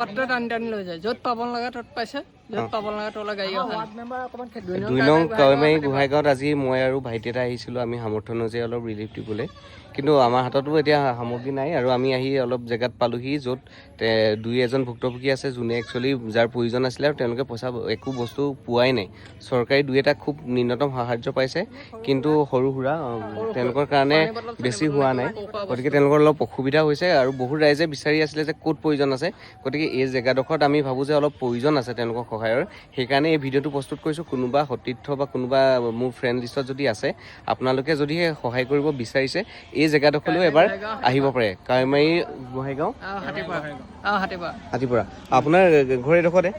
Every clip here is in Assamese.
পত্ৰ টানি লৈ যায় য'ত পাব লাগে তত পাইছে য'ত পাব লাগে তলে গাড়ী অহা নাই। 2 নং কাৱৈমাৰী গোহাঁইগাঁৱত আজি মই আৰু ভাইটি এটা আহিছিলোঁ আমি সামৰ্থ্য অনুযায়ী অলপ ৰিলিফ দিবলৈ, কিন্তু আমাৰ হাততো এতিয়া সামগ্ৰী নাই আৰু আমি আহি অলপ জেগাত পালোহি য'ত 2-এজন ভুক্তভোগী আছে যোনে একচুৱেলি যাৰ প্ৰয়োজন আছিলে আৰু তেওঁলোকে পইচা একো বস্তু পোৱাই নাই। চৰকাৰী 2-এটা খুব ন্যূনতম সাহাৰ্য পাইছে, কিন্তু সৰু সুৰা তেওঁলোকৰ কাৰণে বেছি হোৱা নাই, গতিকে তেওঁলোকৰ অলপ অসুবিধা হৈছে আৰু বহুত ৰাইজে বিচাৰি আছিলে যে ক'ত প্ৰয়োজন আছে। গতিকে এই জেগাডোখৰত আমি ভাবোঁ যে অলপ প্ৰয়োজন আছে তেওঁলোকৰ সহায়ৰ, সেইকাৰণে এই ভিডিঅ'টো প্ৰস্তুত কৰিছোঁ। কোনোবা সতীৰ্থ বা কোনোবা মোৰ ফ্ৰেণ্ড লিষ্টত যদি আছে, আপোনালোকে যদি সহায় কৰিব বিচাৰিছে এই জেগাডোখৰলৈও এবাৰ আহিব পাৰে। কাৱৈমাৰী গোহাঁইগাঁও হাতীপৰা আপোনাৰ ঘৰ এইডোখৰতে।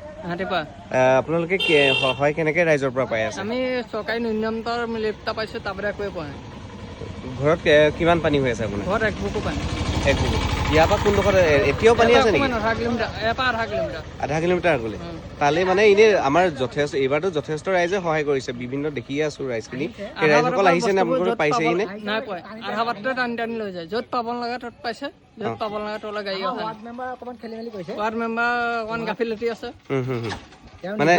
আপোনালোকে সহায় কেনেকৈ ৰাইজৰ পৰা পাই আছে? আমি চৰকাৰী ন্যূনতম লিফ্টটা পাইছোঁ, তাৰপৰা একোৱে পোৱা নাই। ঘৰত কিমান পানী হৈ আছে আপোনাৰ? ঘৰত 1 বুকু পানী। 1 বুকু। ইয়াৰ পৰা কোনডোখৰত এতিয়াও পানী আছে নেকি? আধা কিলোমিটাৰ কিলোমিটাৰ আগলৈ তালৈ মানে এনেই আমাৰ যথেষ্ট এইবাৰতো যথেষ্ট ৰাইজে সহায় কৰিছে, বিভিন্ন দেখিয়ে আছোঁ ৰাইজখিনি। সেই ৰাইজসকল আহিছে নে আপোনালোকে পাইছেহি নে? নাই পোৱা। আধা পত্ৰ টানি লৈ যায় য'ত পাব লাগে তত পাইছে য'ত পাব লাগে তলে গাড়ী অহা নাই। ৱাৰ্ড মেম্বাৰ অকণমান গাফিলতি আছে। মানে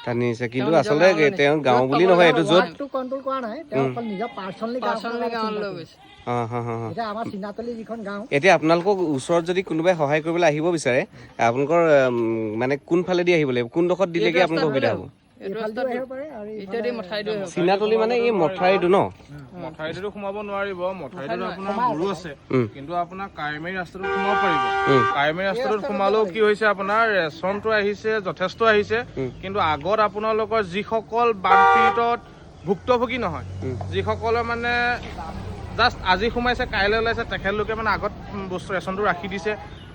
টানি নিছে, কিন্তু আচলতে তেওঁ গাঁও বুলি নহয়, এইটো য'ত কন্ট্ৰল কৰা নাই, তেওঁ অকল নিজৰ পাৰ্চনেলি গাঁৱত লৈ গৈছে। এতিয়া আমাৰ চিনাতলি যিখন গাঁও, এতিয়া আপোনালোকক ওচৰত যদি কোনোবাই সহায় কৰিবলৈ আহিব বিচাৰে, আপোনালোকৰ মানে কোনফালেদি আহিব লাগিব, কোনডোখৰত দিলেগে আপোনালোকৰ সুবিধা হ'ব? চিনাতলি মানে এই মথাউৰিটো ন? মথাউৰিটো সোমাব নোৱাৰিব, মথাউৰিটোত আপোনাৰ গৰু আছে, কিন্তু আপোনাৰ কাৱৈমাৰী ৰাস্তাটোত সোমাব পাৰিব। কাৱৈমাৰী ৰাস্তাটোত সোমালেও কি হৈছে, আপোনাৰ ৰেচনটো আহিছে, যথেষ্ট আহিছে, কিন্তু আগত আপোনালোকৰ যিসকল বানপীড়িতত ভুক্তভোগী নহয়, যিসকলে মানে জাষ্ট আজি সোমাইছে কাইলৈ ওলাইছে, তেখেতলোকে মানে আগত বস্তু ৰেচনটো ৰাখি দিছে।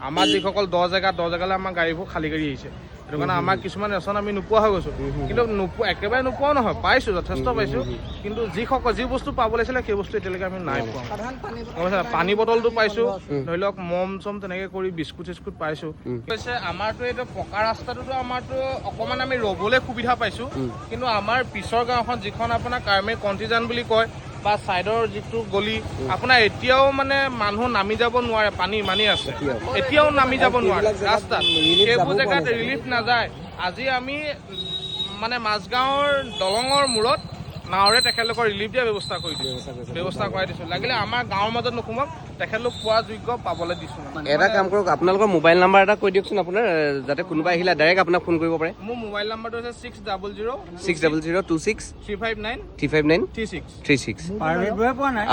আমাৰ যিসকল 10 জেগালৈ আমাৰ গাড়ীবোৰ খালী গাড়ী আহিছে, সেইটো কাৰণে আমাৰ কিছুমান ৰেচন আমি নোপোৱা হৈ গৈছোঁ। কিন্তু একেবাৰে নোপোৱাও নহয়, পাইছোঁ, যথেষ্ট পাইছোঁ, কিন্তু যি বস্তু পাব লাগিছিলে সেই বস্তু এতিয়ালৈকে আমি নাই পোৱা। পানী বটলটো পাইছোঁ, ধৰি লওক মম চম তেনেকৈ কৰি বিস্কুট চিস্কুট পাইছোঁ। কৈছে আমাৰতো এইটো পকা ৰাস্তাটোতো আমাৰতো অকণমান আমি ৰ'বলৈ সুবিধা পাইছোঁ, কিন্তু আমাৰ পিছৰ গাঁওখন যিখন আপোনাৰ কাৱৈমাৰী কণ্টিজান বুলি কয় বা ছাইডৰ যিটো গলি, আপোনাৰ এতিয়াও মানে মানুহ নামি যাব নোৱাৰে, পানী ইমানেই আছে, এতিয়াও নামি যাব নোৱাৰে ৰাস্তাত, সেইবোৰ জেগাত ৰিলিফ নাযায়। আজি আমি মানে মাজগাঁৱৰ দলঙৰ মূৰত নাৱৰে তেখেতলোকৰ ৰিলিফ দিয়া ব্যৱস্থা কৰাই দিছোঁ। লাগিলে আমাৰ গাঁৱৰ মাজত নোসোমাওক, তেখেতলোক পোৱা যোগ্য পাবলৈ দিছোঁ। এটা কাম কৰক, আপোনালোকৰ মোবাইল নাম্বাৰ এটা কৈ দিয়কচোন আপোনাৰ, যাতে কোনোবা আহিলে ডাইৰেক্ট আপোনাক ফোন কৰিব পাৰে। মোৰ মোবাইল নাম্বাৰটো হৈছে 60026 359 35936।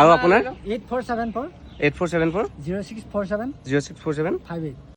আৰু আপোনাৰ 8474 8474 0647 0647 58